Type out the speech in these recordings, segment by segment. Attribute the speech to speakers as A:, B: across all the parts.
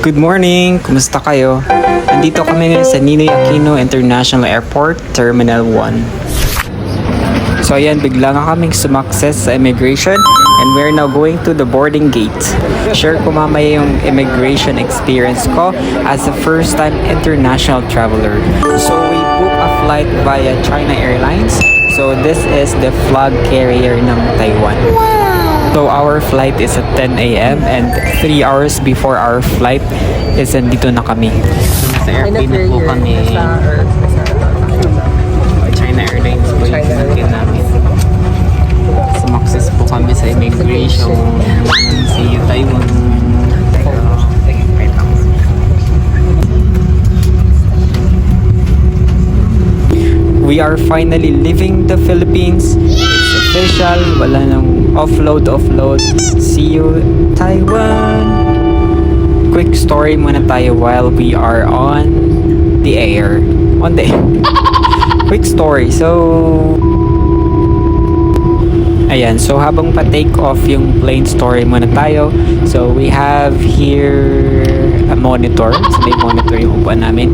A: Good morning! Kumusta kayo? Andito kami ngayon sa Ninoy Aquino International Airport, Terminal 1. So ayan, bigla nga kaming sumakses sa immigration and we're now going to the boarding gate. Share ko mamaya yung immigration experience ko as a first time international traveler. So we booked a flight via China Airlines. So this is the flag carrier ng Taiwan. So our flight is at 10 a.m. and 3 hours before our flight is nandito na kami. Sa airplane na po kami. China Airlines po yung sasakyan namin. Sumakses po kami sa immigration. See you Taiwan. We are finally leaving the Philippines. It's official. Wala nang offload. See you Taiwan. Quick story muna tayo while we are on the air. Quick story. So ayan, so habang pa-take off yung plane, story muna tayo. So we have here a monitor. So may monitor yung upuan namin.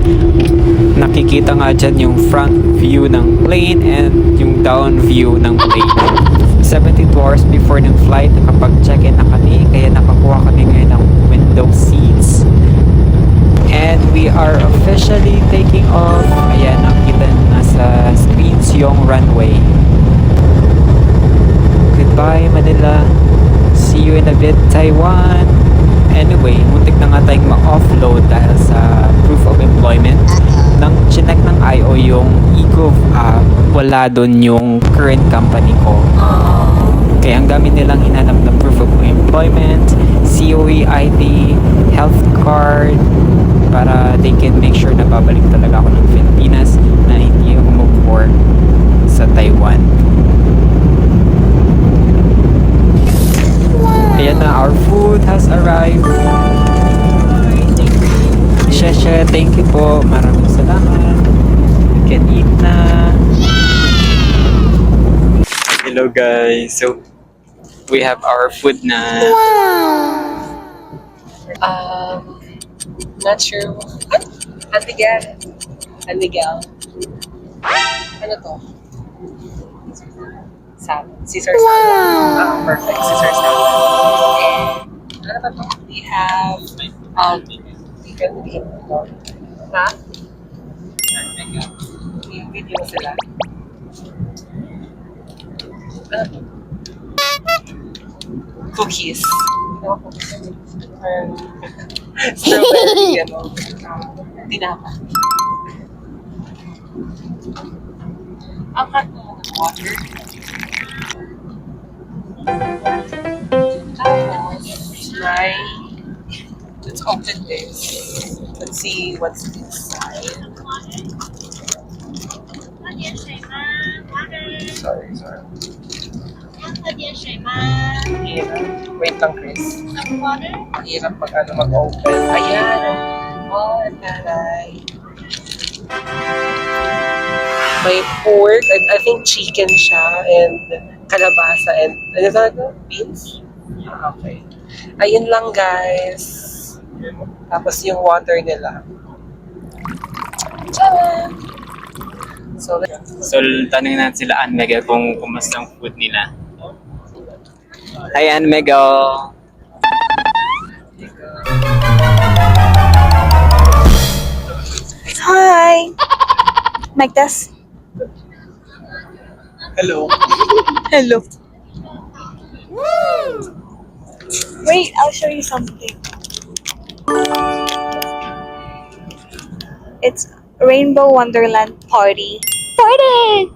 A: Nakikita nga dyan yung front view ng plane and yung down view ng plane. 72 hours before ng flight, nakapag-check-in na kami. Kaya nakakuha kami ngayon ng window seats. And we are officially taking off. Ayan, nakita na sa screens yung runway. Goodbye Manila. See you in a bit Taiwan. Anyway, muntik na nga tayong ma-offload dahil sa proof of employment. Nang chinek ng IO yung eGov app, wala doon yung current company ko. Kaya ang dami nilang hinanap na proof of employment, COE ID, health card, para they can make sure na babalik talaga ako ng Pilipinas na hindi ako mag-work sa Taiwan. Ayan na, our food has arrived. Sheshe, thank you po. Maraming salamat. We can eat na. Hello guys. So, we have our food na.
B: Not sure. Antigel. Ano to? Caesar salad. Perfect. Caesar salad. And ano ba to? We have ha? Video mo sila. Ano to? Cookies. Strawberry, tinapa. Ang hot mo ng water. Try. Let's open this. Let's see what's inside. Sorry. Wait lang, Chris. Hirap mag-open. Ayan. Oh, taray. May pork, I think chicken siya, and kalabasa, and ano talaga? Beans? Okay. Ayun lang, guys. Tapos yung water nila. Tcharan! So,
A: Tanungin natin sila Ann Mega kung kumusta ang food nila. Hi Ann Mega!
C: Hi! Mic test.
A: Hello!
C: Hello. Wait, I'll show you something. It's Rainbow Wonderland Party. Party!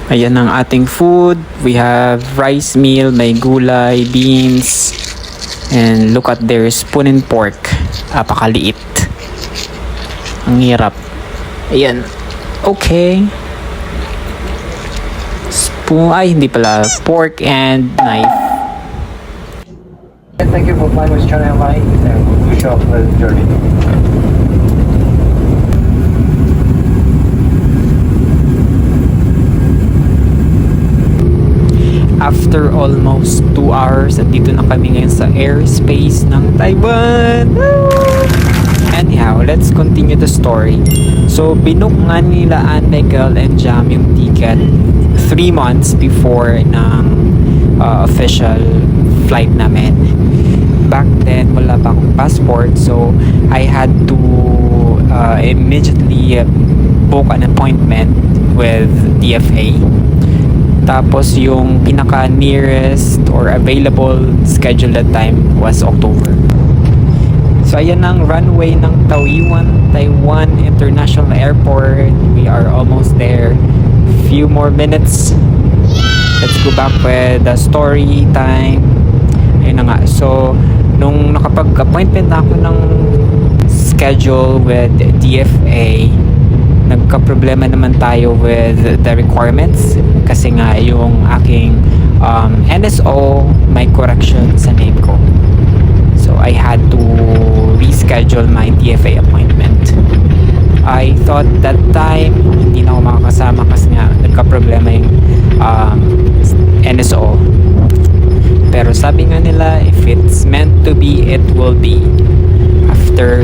A: Ayan ang ating food. We have rice meal, may gulay, beans, and look at their spoon and pork. Apakaliit. Ang hirap. Ayan. Okay. Spoon, ay hindi pala. Pork and knife.
D: Thank you for flying with China Airlines and we wish you a pleasant journey.
A: after almost 2 hours, andito na kami ngayon sa airspace ng Taiwan. Woo! Anyhow, let's continue the story. So, binook nga nila Ann, Miguel, and Jam yung ticket 3 months before ng official flight namin. Back then, wala pa akong passport, so I had to immediately book an appointment with DFA. Tapos yung pinaka nearest or available schedule that time was October. So ayan ang runway ng Taiwan International Airport. We are almost there. Few more minutes. Let's go back with the story time. Ayun na nga. So nung nakapag-appointment na ako ng schedule with DFA, nagka-problema naman tayo with the requirements kasi nga yung aking NSO may correction sa name ko. So I had to reschedule my DFA appointment. I thought that time hindi na ako makakasama kasi nga nagka-problema yung NSO. Pero sabi nga nila, if it's meant to be, it will be. After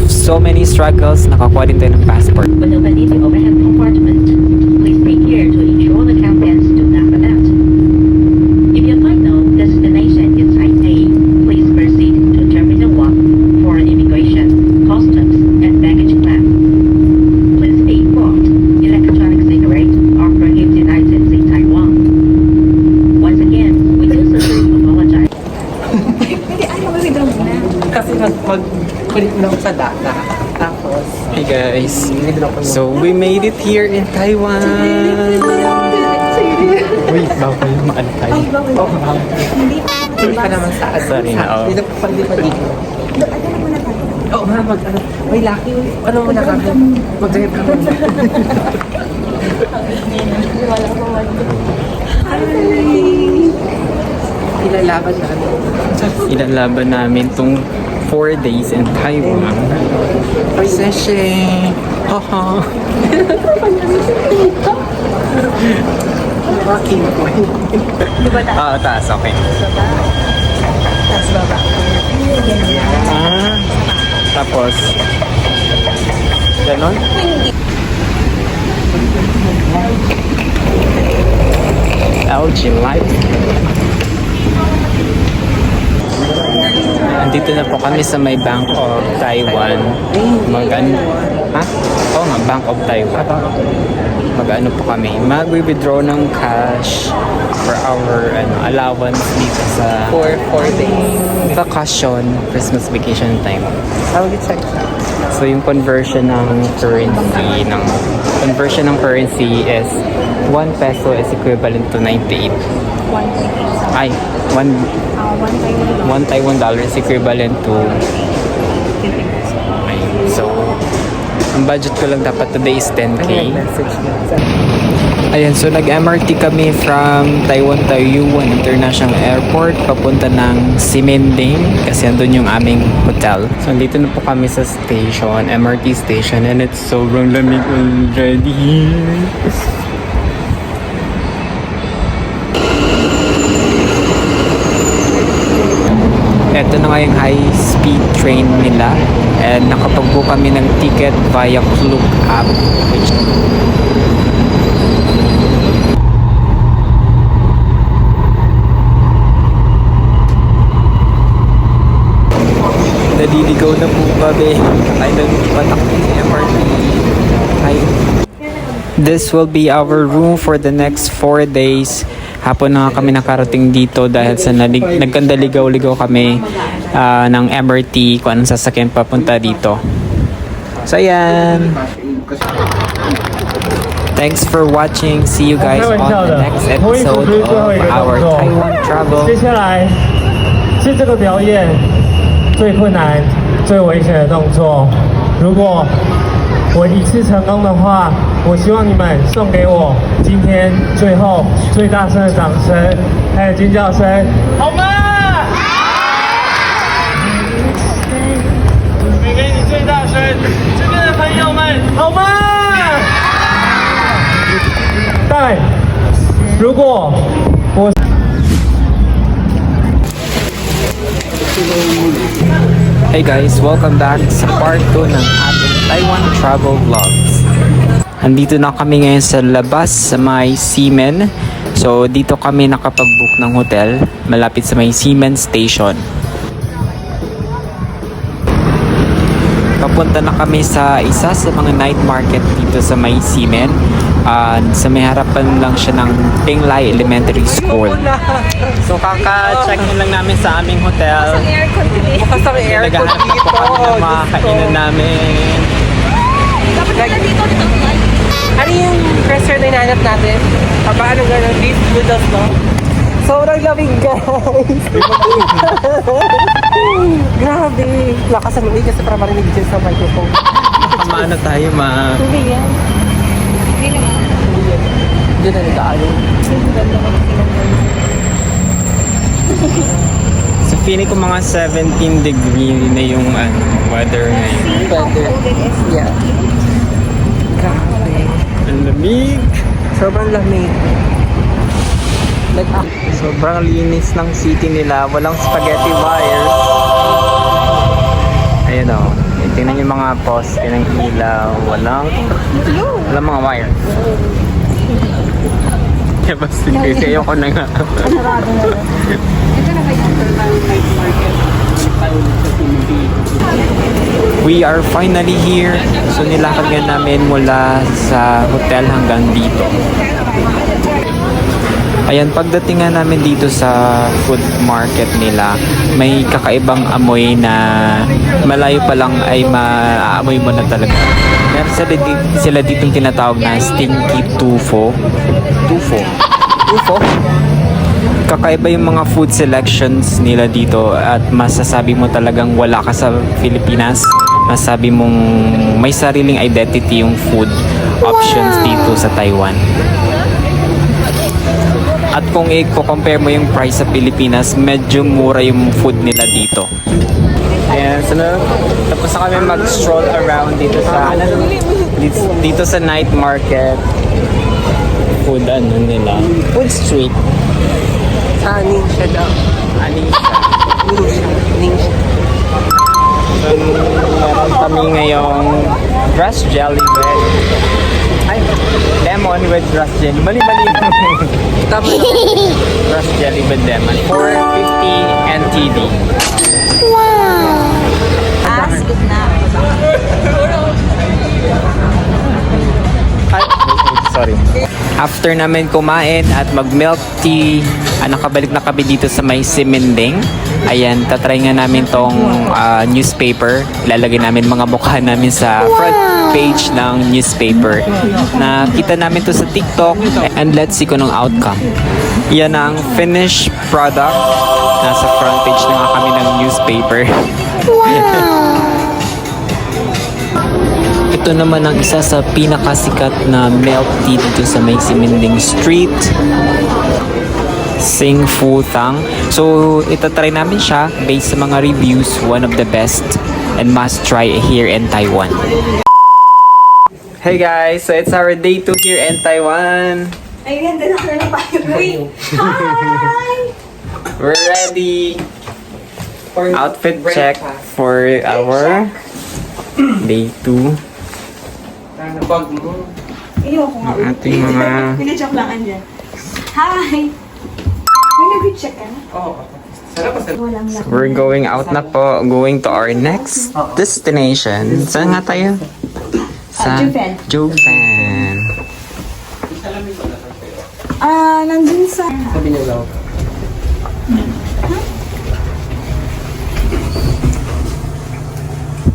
A: so many struggles, nakakuha din tayo ng passport.
E: When opening the overhead compartment, please take care to ensure the contents do not fall out. If your final destination is Taipei, please proceed to Terminal 1 for immigration, customs, and baggage claim. Please be informed, electronic cigarettes are prohibited items in Taiwan. Once again, we sincerely apologize.
B: Kasi mag-kulit lang sa data. Tapos,
A: Hey guys, so we made it here in Taiwan. Uy, bawal maantay.
B: hindi pa naman sa
A: Sorry na, oh.
B: Hindi pa dito. Oo, ano. May lucky. Ano mo na kami? Mag-drive ka muna. Ilalaban namin.
A: Ilalaban namin tong 4 days in Taiwan. Session! Haha!
B: Walking point.
A: Taas, okay.
C: Tapos baba.
A: Tapos, ganon? LG Life. Andito na po kami sa may Bank of Taiwan. Oo nga, Bank of Taiwan. Mag-ano po kami. Mag-withdraw ng cash for our allowance dito sa
B: For 4 days.
A: vacation, Christmas vacation time.
B: How would you check that?
A: So yung conversion ng currency is 1 peso is equivalent to 98.
C: 1.8.
A: Ay, 1 Taiwan dollar is equivalent to so ang budget ko lang dapat today is 10k. Ayan, so nag-MRT kami from Taiwan International Airport papunta ng Ximending kasi andun yung aming hotel. So dito na po kami sa station, MRT station, and it's sobrang lamig already. Ito na nga yung high-speed train nila and nakapag-book kami ng ticket via Klook app. Naliligaw na po kami. Ay, nagpatak yung MRT. Hi. This will be our room for the next 4 days. Hapon na nga kami nakarating dito dahil sa nagkandaligaw-ligaw kami ng MRT kung anong sasakyan papunta dito. So, ayan. Thanks for watching. See you guys on the next episode of our Taiwan travel.
F: 接下来是这个表演最困难、最危险的动作。如果我一次成功的话，我希望你们送给我今天最后最大声的掌声，还有尖叫声，好吗？给你最大声，这边的朋友们，好吗？但如果我
A: Hey guys, welcome back sa part 2 ng ating Taiwan travel vlogs. Andito na kami ngayon sa labas sa may Ximen. So dito kami nakapag-book ng hotel malapit sa may Ximen Station. Papunta na kami sa isa sa mga night market dito sa may Ximen. Sa may harapan lang siya ng Penglai Elementary School. So kaka-check in lang namin sa aming hotel.
C: Aircon today.
B: Bukas ang aircon
A: Naghahanap
B: dito.
A: po kami ng mga kainan namin.
C: Dapat na dito online.
B: Ano yung restaurant na hinahanap natin? Paano gano'n? Beef noodles, no? Sobrang lamig, guys! Grabe! Lakas ang lamig kasi para marinig dyan sa microphone.
A: Kamana tayo
C: Tubig yan. Hindi naman.
B: Diyan na nag-aayon.
A: So feeling ko mga 17 degree na yung weather ngayon.
C: See how
B: Pwede.
C: cold it is.
B: Yeah. Grabe.
A: Ang lamig!
B: Sobrang lamig.
A: Sobrang linis ng city nila. Walang spaghetti wires. Ayun o. Tingnan yung mga poste ng ilaw. Walang mga wires. Kaya basta kasi ayoko na nga.
C: Sarado na lang. Ito na ba yung night market?
A: We are finally here. So nilakad nga namin mula sa hotel hanggang dito. Ayan, pagdating nga namin dito sa food market nila, may kakaibang amoy na malayo pa lang ay maaamoy mo na talaga. Meron sila dito tinatawag na stinky tufo. Tufo? Tufo? Kakaiba yung mga food selections nila dito at masasabi mo talagang wala ka sa Pilipinas. Masasabi mong may sariling identity yung food options dito sa Taiwan. At kung i-compare mo yung price sa Pilipinas, medyo mura yung food nila dito. Ayan, so tapos na kami mag-stroll around dito sa night market. Food nila. Food street.
B: Aning siya daw.
A: Anisa.
B: Ning siya.
A: So, meron kami ngayong grass jelly with lemon with grass jelly. Mali-mali.
B: Tapos
A: Grass jelly with lemon. 450 NTD.
C: Good na.
A: Ay, sorry. After namin kumain at mag-milk tea, nakabalik na kami dito sa may Simending. Ayan, tatry nga namin tong newspaper. Ilalagay namin mga mukha namin sa front page ng newspaper. Nakita namin to sa TikTok and let's see kung anong outcome. Yan ang finished product. Nasa front page na nga kami ng newspaper. Ito naman ang isa sa pinakasikat na milk tea dito sa may Simending Street. Sing Fu Tang. So, itatry namin siya based sa mga reviews, one of the best and must try here in Taiwan. Hey guys, so it's our day 2 here in Taiwan.
C: Ay, ganda na kayo pa. Hi!
A: We're ready. Outfit check for our day 2.
B: bag mo.
C: Iyo ko nga.
A: Ating mga...
C: Pinajoke lang andyan. Hi! May nag-check ka na?
B: Oo. Sarap pa
C: Walang lang.
A: We're going out na po, going to our next destination. Saan nga tayo? Sa
C: Juven.
A: Juven.
C: Nandun sa...
B: Sabi niya daw.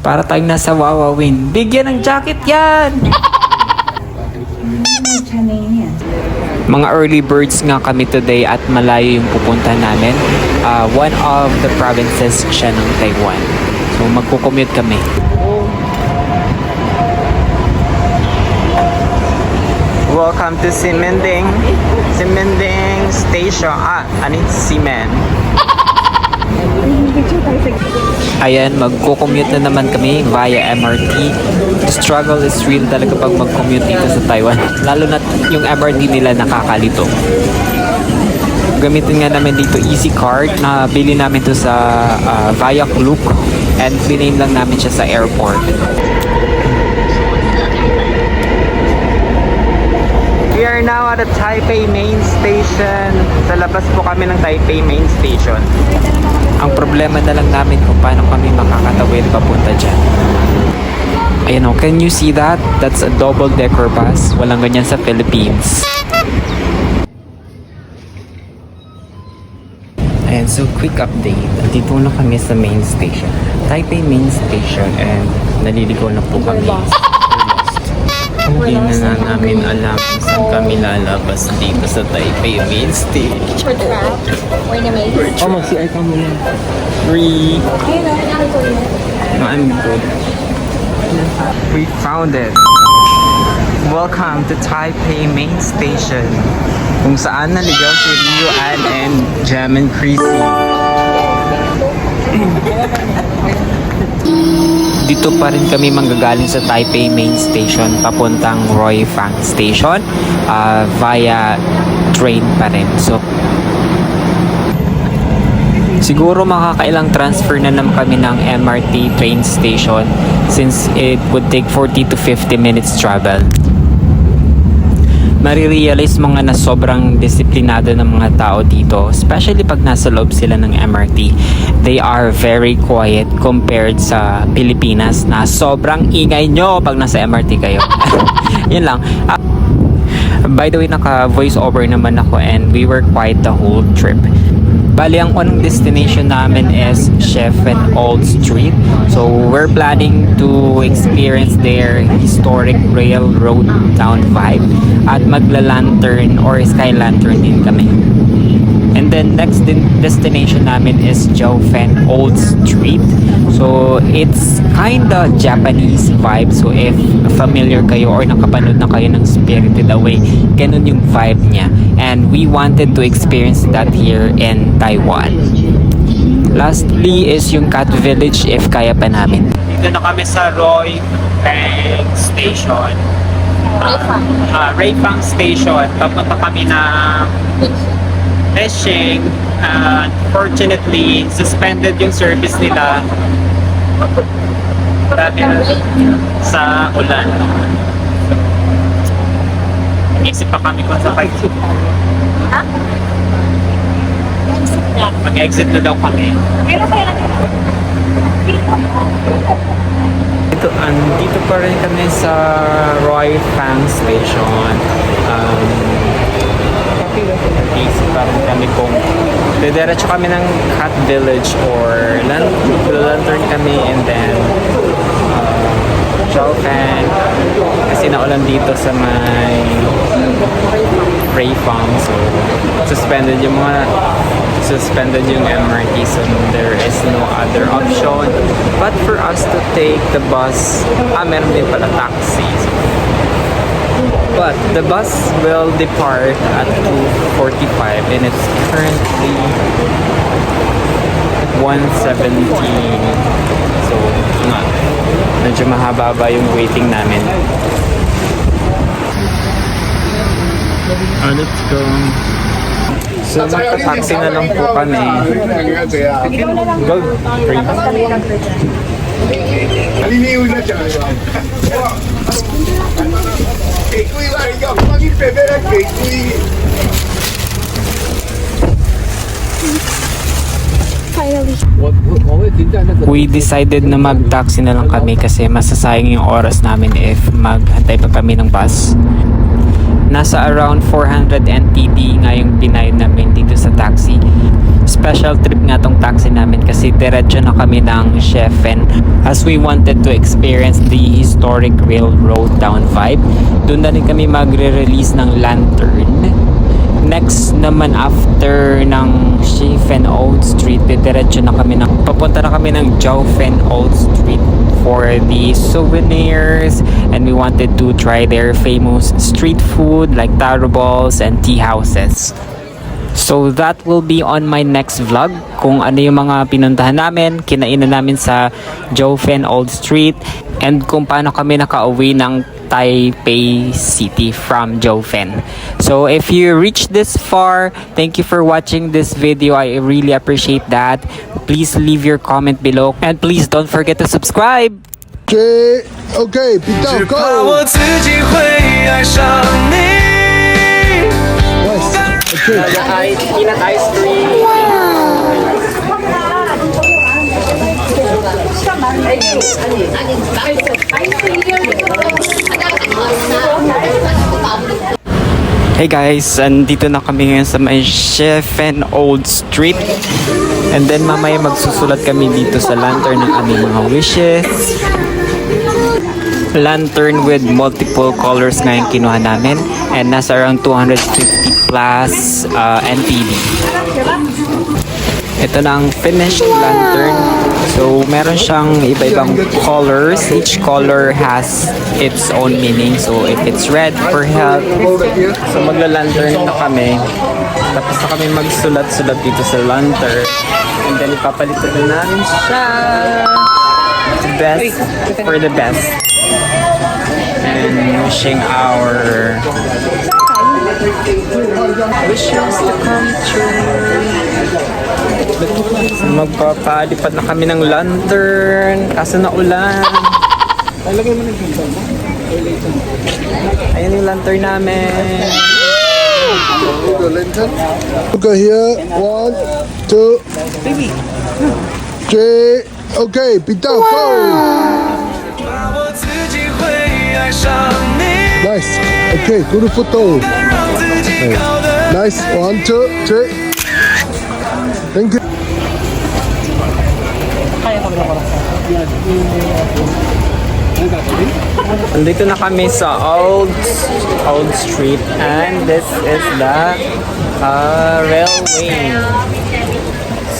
A: Para tayong nasa Wawawin. Bigyan ng jacket yan!
C: Chananian.
A: Mga early birds nga kami today at malayo yung pupunta namin. One of the provinces siya ng Taiwan. So magkukommute kami. Welcome to Simending. Simending Station. Ximen. Ayan, magko-commute na naman kami via MRT. The struggle is real talaga pag mag-commute dito sa Taiwan. Lalo na yung MRT nila nakakalito. gamitin nga namin dito Easy Card na bili namin to sa Via Klook and biname lang namin siya sa airport. We are now at the Taipei Main Station. Sa labas po kami ng Taipei Main Station. Ang problema na lang namin kung paano kami makakatawid papunta dyan. Ayan o, can you see that? That's a double-decker bus. Walang ganyan sa Philippines. Ayan, so quick update. Dito na kami sa main station. Taipei Main Station and naliligaw na po kami. Hindi na namin alam kung saan kami lalabas dito sa Taipei Main Station.
C: For trap. Or na may.
A: Oh, mag-CR ka muna. 3. No, I'm good. We found it. Welcome to Taipei Main Station. Kung saan naligaw si Rio Ann and Jam and Chrissy. Dito pa rin kami manggagaling sa Taipei Main Station papuntang Roy Fang Station via train pa rin. So siguro makakailang transfer na naman kami ng MRT train station since it would take 40 to 50 minutes travel. Marirealize mo nga na sobrang disiplinado ng mga tao dito, especially pag nasa loob sila ng MRT. They are very quiet compared sa Pilipinas na sobrang ingay nyo pag nasa MRT kayo. Yun lang. By the way, naka voice over naman ako and we were quiet the whole trip. Bali, ang unang destination namin is Chef and Old Street. So, we're planning to experience their historic railroad town vibe at magla-lantern or sky lantern din kami. And then, next destination namin is Jiaofen Old Street. So, it's kinda Japanese vibe. So, if familiar kayo or nakapanood na kayo ng Spirited Away, ganun yung vibe niya. And we wanted to experience that here in Taiwan. Lastly is yung Cat Village if kaya pa namin. Dito na kami sa Roy Fang Station. Roy Fang Station. Papunta kami na Hexing. Unfortunately, suspended yung service nila dahil sa ulan. Isip pa kami kung sakay. Mag-exit na daw kami. Dito pa rin kami sa Roy Fang Station. Isip pa rin kami kung diretso kami ng Cat Village or lantern kami and then Jiaofen kasi naulan dito sa may Ray Farm, so suspended yung MRT, so there is no other option but for us to take the bus. Meron din pala taxi, but the bus will depart at 2:45 and it's currently 1:17, so medyo mahaba yung waiting namin. Let's go. So, nagpa-taxi na lang po kami. Go. We decided na mag-taxi na lang kami kasi masasayang yung oras namin if maghantay pa kami ng bus. Nasa around 400 NTD nga yung binayad namin dito sa taxi. Special trip nga tong taxi namin kasi diretso na kami ng Shefen as we wanted to experience the historic railroad town vibe. Doon na rin kami magre-release ng lantern. Next naman after ng Shefen Old Street, diretso na kami papunta na kami ng Jiaofen Old Street for the souvenirs and we wanted to try their famous street food like taro balls and tea houses. So that will be on my next vlog kung ano yung mga pinuntahan namin, kinainan namin sa Jiaofen Old Street and kung paano kami nakauwi ng Taipei City from Jofen. So if you reached this far, thank you for watching this video. I really appreciate that. Please leave your comment below and please don't forget to subscribe.
G: OK， 比较够。
H: 我自己会爱上你。
A: Peanut ice cream. Hey guys, andito na kami ngayon sa may Chef and Old Street. And then mamaya magsusulat kami dito sa lantern ng aming mga wishes. Lantern with multiple colors na yung kinuha namin. And nasa around 250 plus NTD. Ito na ang finished lantern. So, meron siyang iba-ibang colors. Each color has its own meaning. So, if it's red for health, so magla-lantern na kami. Tapos na kami magsulat-sulat dito sa lantern. And then, ipapalitan na namin siya. Best for the best. And wishing our wishes to come true. Magpapalipad na kami ng lantern kaso na ulan. Ayan yung lantern namin.
G: Look here, 1, 2, 3 OK， 比较够。Nice. OK， good photo. Nice. 1, 2, 3. Thank you.
A: Nandito na kami sa Old Street and this is the railway.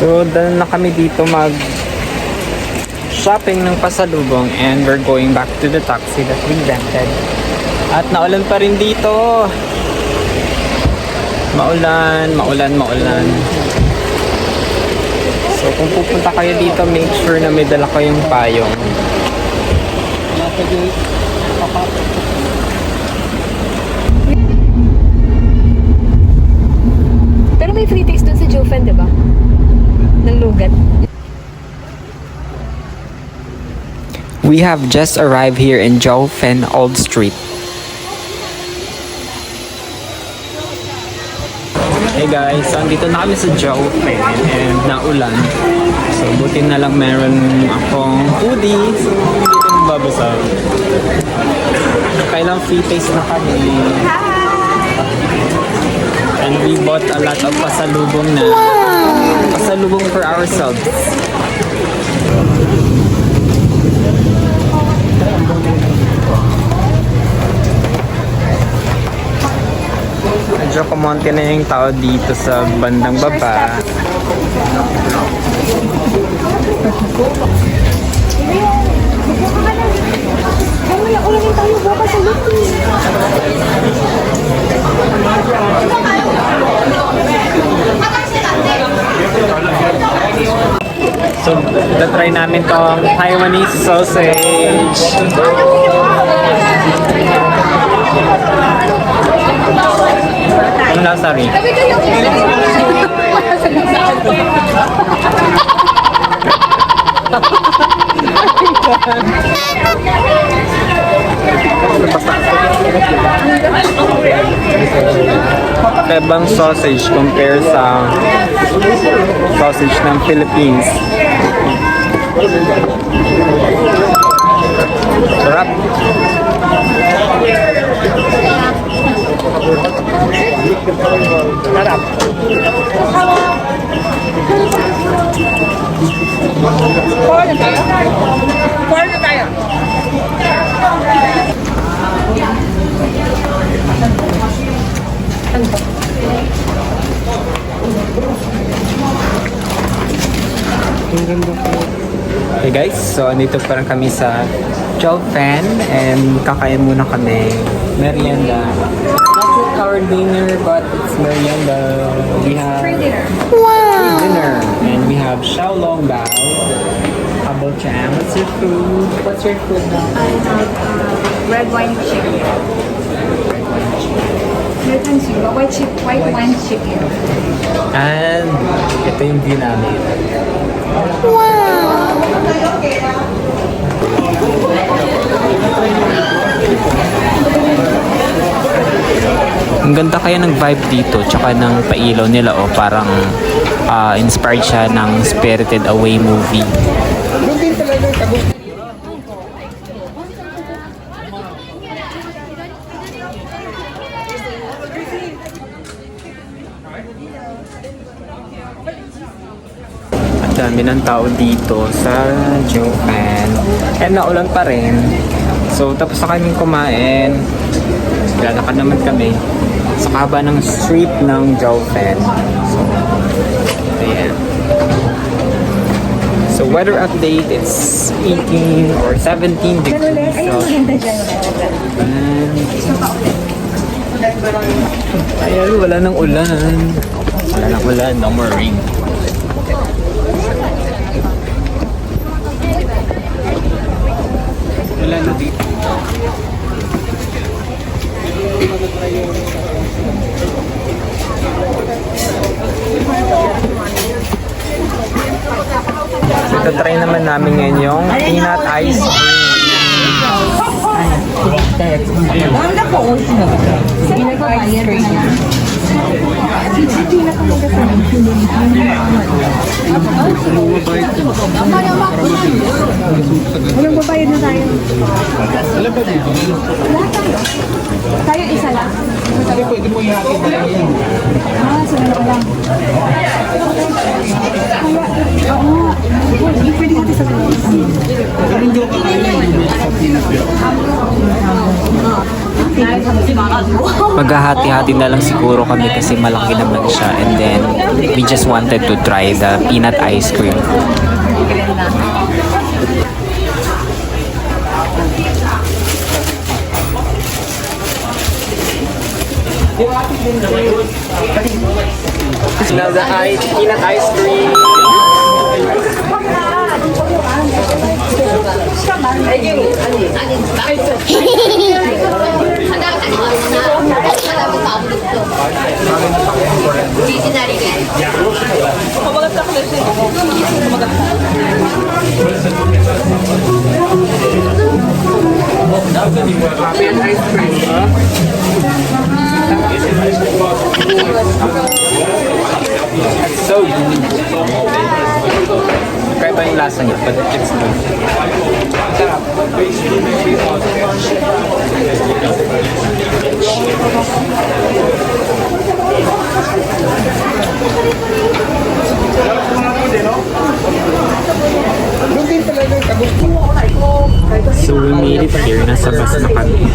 A: So, dahil na kami dito shopping ng pasalubong and we're going back to the taxi that we rented. At naulan pa rin dito. Maulan. So, kung pupunta kayo dito, make sure na may dala kayong payong.
C: Pero may free taste dun sa Jofen, di ba? Ng lugat.
A: We have just arrived here in Jofen Old Street. Hey guys, so andito na kami sa Jofen and naulan. So buti na lang meron akong hoodie. So hindi ko mababasa. Kailang free taste na kami. And we bought a lot of pasalubong na. Pasalubong for ourselves. Medyo kumonti na yung tao dito sa bandang baba. So, try namin tong Taiwanese sausage. Ang lasa rin. Kebang sausage compare sa sausage ng Philippines. Sarap. Sarap. Hey guys, so andito pa rin kami sa Jofen and kakain muna kami merienda. It's not our dinner but it's merienda. We have free dinner. Wow! Free dinner. And we have Xiaolong Bao. How about Jam? What's your food? What's your food now?
C: red wine chicken. Meron siya, white wine chicken.
A: And ito yung view namin. Ang ganda kaya ng vibe dito, tsaka ng pailaw nila o parang inspired siya ng Spirited Away movie. Ang dami ng tao dito sa Japan. And naulan pa rin. So tapos na kaming kumain. Lalakad naman kami sa kaba ng street ng Japan. So, ayan. So weather update, it's 18 or 17 degrees Celsius. Ayan, wala nang ulan. Wala nang ulan, no more rain. Wala na dito. So, try naman namin ngayon yung peanut ice cream.
C: Walang babayad na tayo. Tayo isa lang.
D: Pwede mo ihatid na lang yun.
C: Sila na lang. Oo. Pwede natin sa lang.
A: Maghahati-hati na lang siguro kami kasi malaki naman siya, and then we just wanted to try the peanut ice cream. Now the peanut ice cream. So good. Kaya ba yung lasa niya? But it's good. So we made it here. Nasa bus na kami.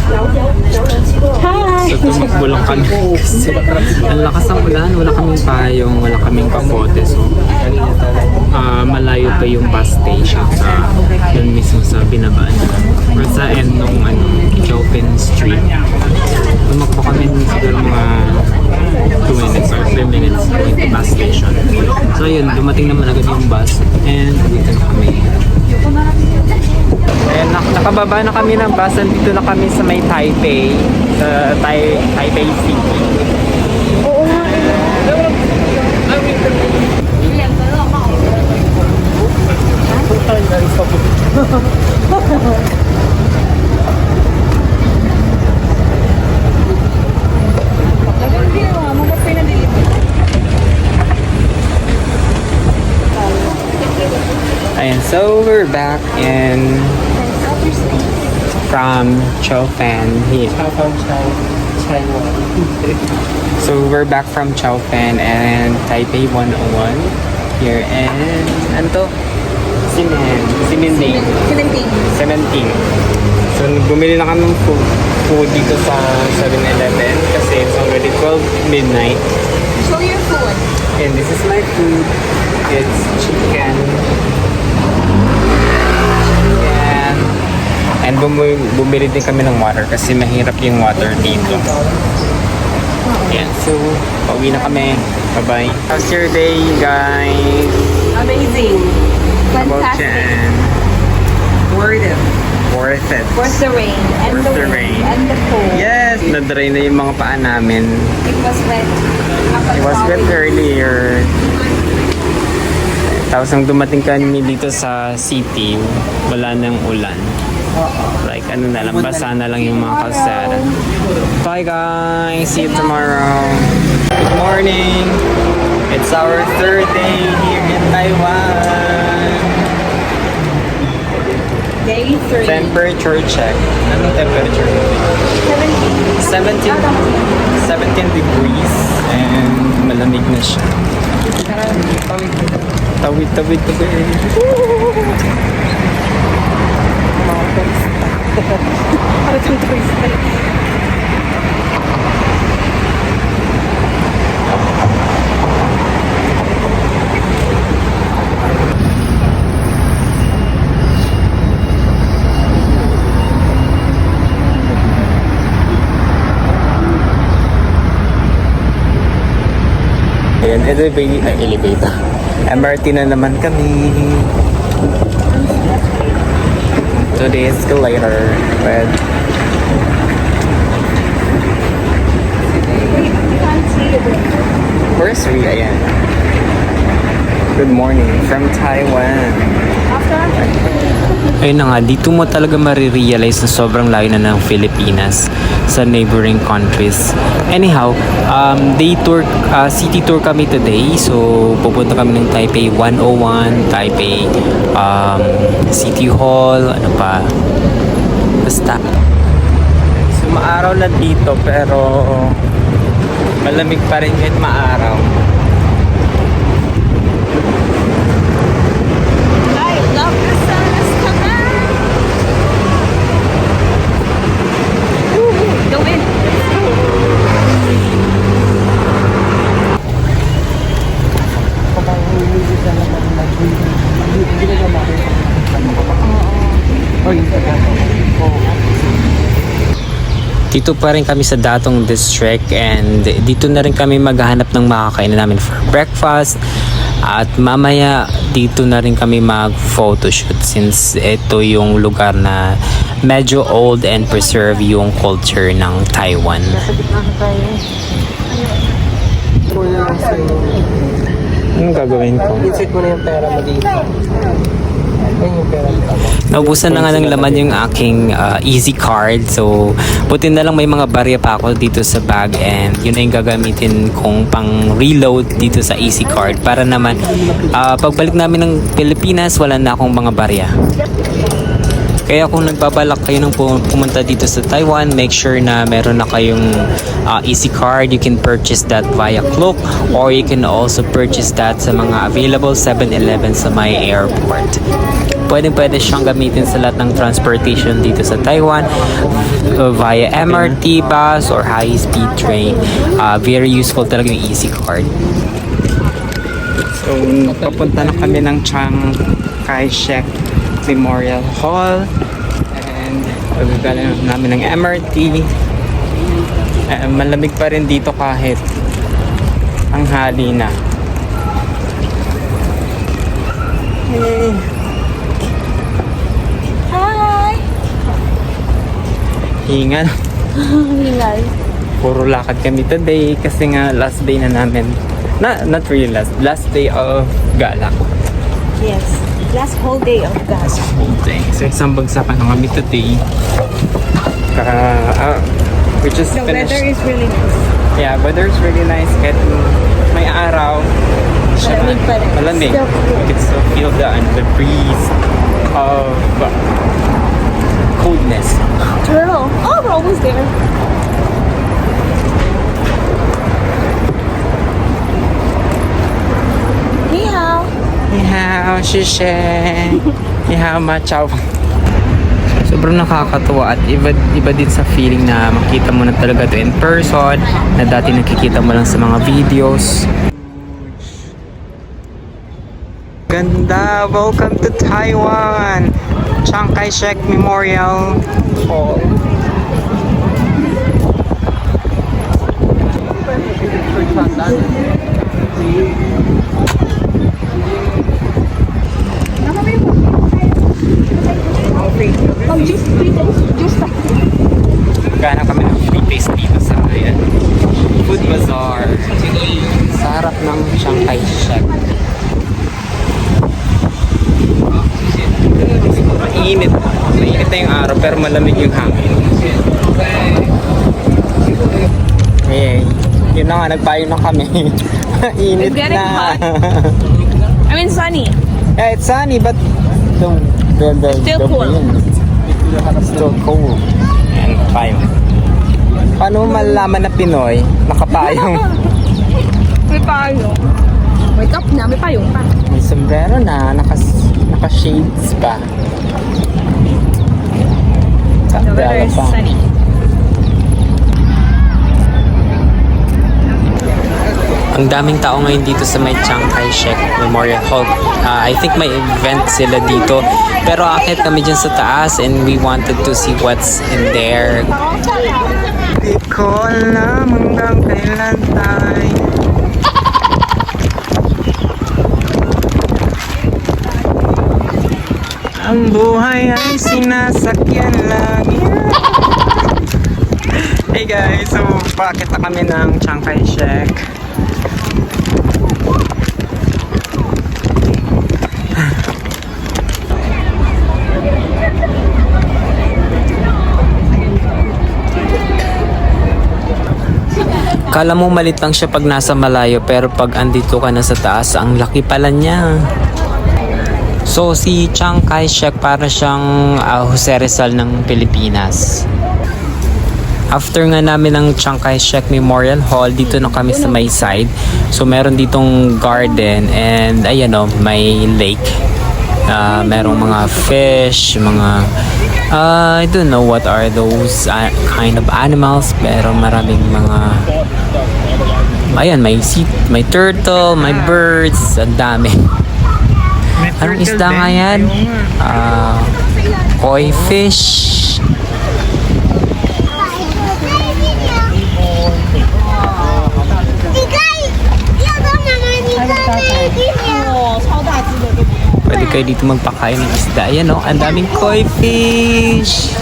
A: So tumakbo lang kami kasi ang lakas ng ulan. Wala kaming payong, wala kaming kapote. So malayo pa yung bus station sa yun mismo sa binabaan. Or sa end nung Chopin Street. Tumakbo kami siguro mga 2 minutes or 3 minutes going to bus station. So yun, dumating naman agad yung bus and dito na kami. Ayan, nakababa na kami ng bus. Dito na kami sa may Taipei. Sa Taipei City. Oo nga. Ayan, so we're back from Chaofan here. So we're back from Chaofan and Taipei 101 here, and ano to? Cementing. So bumili na kami ng food dito sa 7-Eleven kasi it's already 12 midnight.
C: Show your food.
A: And this is my food. It's chicken. And bumili din kami ng water kasi mahirap yung water dito. Yan. So, pauwi na kami. Bye-bye. How's your day, guys?
B: Amazing.
A: How about
C: Fantastic.
A: Jan?
B: Word.
A: Worth it.
C: Worth the rain. And
A: Worth the
C: wind,
A: rain.
C: And the cold.
A: Yes! Na-dry na yung mga paa namin.
C: It was wet.
A: It was wet earlier. Tapos nang dumating kami dito sa city, wala nang ulan. Like ano na lang, basa na lang yung mga kalsada. Bye guys! See you tomorrow! Good morning! It's our third day here in Taiwan!
C: Day 3.
A: Temperature check. Anong temperature? 17 degrees and malamig na siya. Tawid. Ayan, elevator. MRT na naman kami. To the escalator. But where's Rhea? Ayan. Good morning from Taiwan. Ayun na nga, dito mo talaga marirealize na sobrang layo na ng Pilipinas sa neighboring countries. Anyhow, day tour, city tour kami today. So, pupunta kami ng Taipei 101, Taipei City Hall, ano pa. Basta. So, maaraw na dito pero malamig pa rin kahit maaraw.
C: I love the sun is coming. The wind.
A: Dito pa rin kami sa Datong District and dito na rin kami maghahanap ng makakainan namin for breakfast at mamaya dito na rin kami mag-photoshoot since ito yung lugar na medyo old and preserve yung culture ng Taiwan. Anong gagawin ko?
B: Insit mo na yung pera mo dito. Ayun yung pera mo.
A: Naubusan na nga ng laman yung aking easy card. So, buti na lang may mga barya pa ako dito sa bag and yun na yung gagamitin kong pang reload dito sa easy card para naman pagbalik namin ng Pilipinas, wala na akong mga barya. Kaya kung nagbabalak kayo ng pumunta dito sa Taiwan, make sure na meron na kayong easy card. You can purchase that via Klook or you can also purchase that sa mga available 7-Eleven sa my airport. Pwede siyang gamitin sa lahat ng transportation dito sa Taiwan via MRT, bus, or high-speed train. Very useful talaga yung easy card. So, papunta na kami ng Chiang Kai-shek Memorial Hall and pagagaling namin ng MRT. Malamig pa rin dito kahit ang hali na. Hey.
C: Hi!
A: Hingal.
C: Hingal.
A: Puro lakad kami today kasi nga last day na namin. Not really last day of gala.
C: Yes. Last whole day of gas.
A: Whole day. So isang bagsakan na kami today. We just
C: The
A: finished.
C: weather is really nice.
A: Yeah, weather is really nice. Kahit may araw.
C: Malamig pa rin.
A: Malamig.
C: Still cool.
A: You can still feel the breeze of coldness.
C: True. Oh, we're almost there. Ni hao.
A: Ni hao, shishe. Ni hao, machaw. Sobrang nakakatuwa at iba din sa feeling na makita mo na talaga to in person na dati nakikita mo lang sa mga videos. Ganda! Welcome to Taiwan! Chiang Kai-shek Memorial Hall.
C: Pag-juice
A: malamig yung hangin. Hey, yun na nga, nagpayo na kami. Init
C: It's getting
A: na.
C: hot. I mean sunny.
A: Yeah, it's sunny, but
C: Still cool.
A: Still cool. Ayan, payo. Paano mo malalaman na Pinoy? Nakapayong.
C: May payong. Wake up na, may payong pa.
A: May sombrero na, naka-shades pa.
C: The weather is sunny.
A: Ang daming tao ngayon dito sa may Chiang Kai-shek Memorial Hall. I think may event sila dito. Pero akit kami dyan sa taas and we wanted to see what's in there. Di ko alam hanggang kailan tayo. Ang buhay ay sinasakyan lagi. Hey guys, so bakit na kami ng Chiang Kai-shek? Kala mo malit lang siya pag nasa malayo, pero pag andito ka na sa taas, ang laki pala niya. So si Chiang Kai-shek para siyang Jose Rizal ng Pilipinas. After nga namin ng Chiang Kai-shek Memorial Hall, dito na kami sa may side. So meron ditong garden and ayan o, may lake. Merong mga fish, mga I don't know what are those kind of animals, pero maraming mga ayan, may turtle, may birds, ang dami. Anong isda nga yan? Koi fish. Pwede kayo dito magpakain ng isda. Ayan o, ang daming koi fish.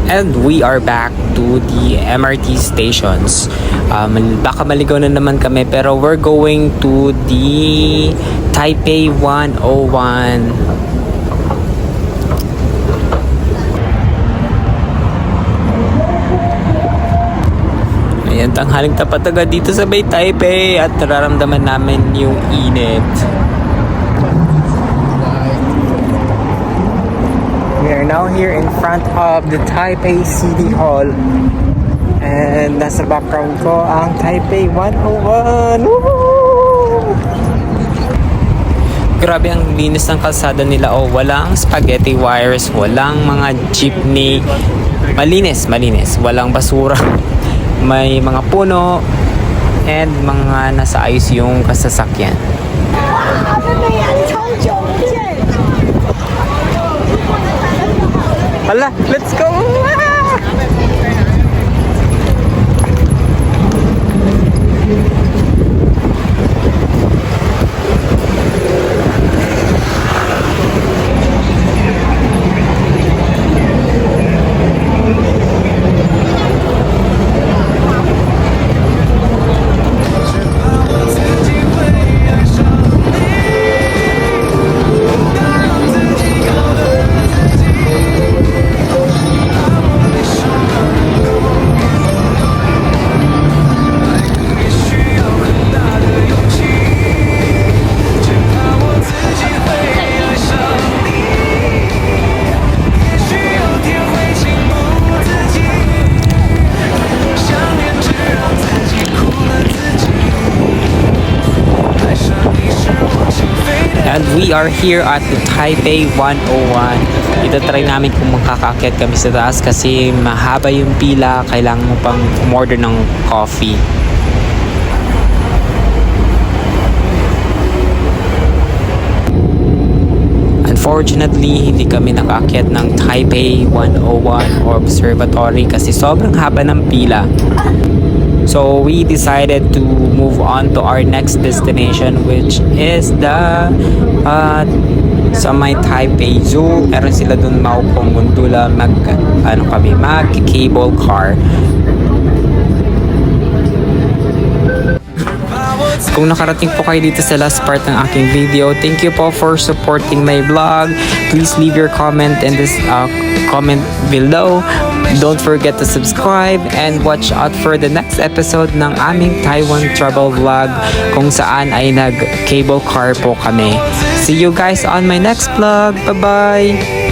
A: And we are back to the MRT stations. Baka maligaw na naman kami, pero we're going to the Taipei 101. Ayan, tanghaling tapat agad dito sa Bay Taipei at nararamdaman namin yung init. We are now here in front of the Taipei City Hall. And nasa background ko ang Taipei 101. Woo! Grabe ang linis ng kalsada nila. Oh, walang spaghetti wires, walang mga jeepney. Malinis. Walang basura. May mga puno and mga nasa ayos yung kasasakyan. Hala, let's go! And we are here at the Taipei 101. Ito try namin kung makakaakyat kami sa taas kasi mahaba yung pila. Kailangan mo pang umorder ng coffee. Unfortunately, hindi kami nakaakyat ng Taipei 101 or Observatory kasi sobrang haba ng pila. So we decided to move on to our next destination, which is the sa may Taipei Zoo. Meron sila dun maupong gundula, mag-cable car. Kung nakarating po kayo dito sa last part ng aking video, thank you po for supporting my vlog. Please leave your comment in this comment below. Don't forget to subscribe and watch out for the next episode ng aming Taiwan travel vlog kung saan ay nag-cable car po kami. See you guys on my next vlog. Bye-bye!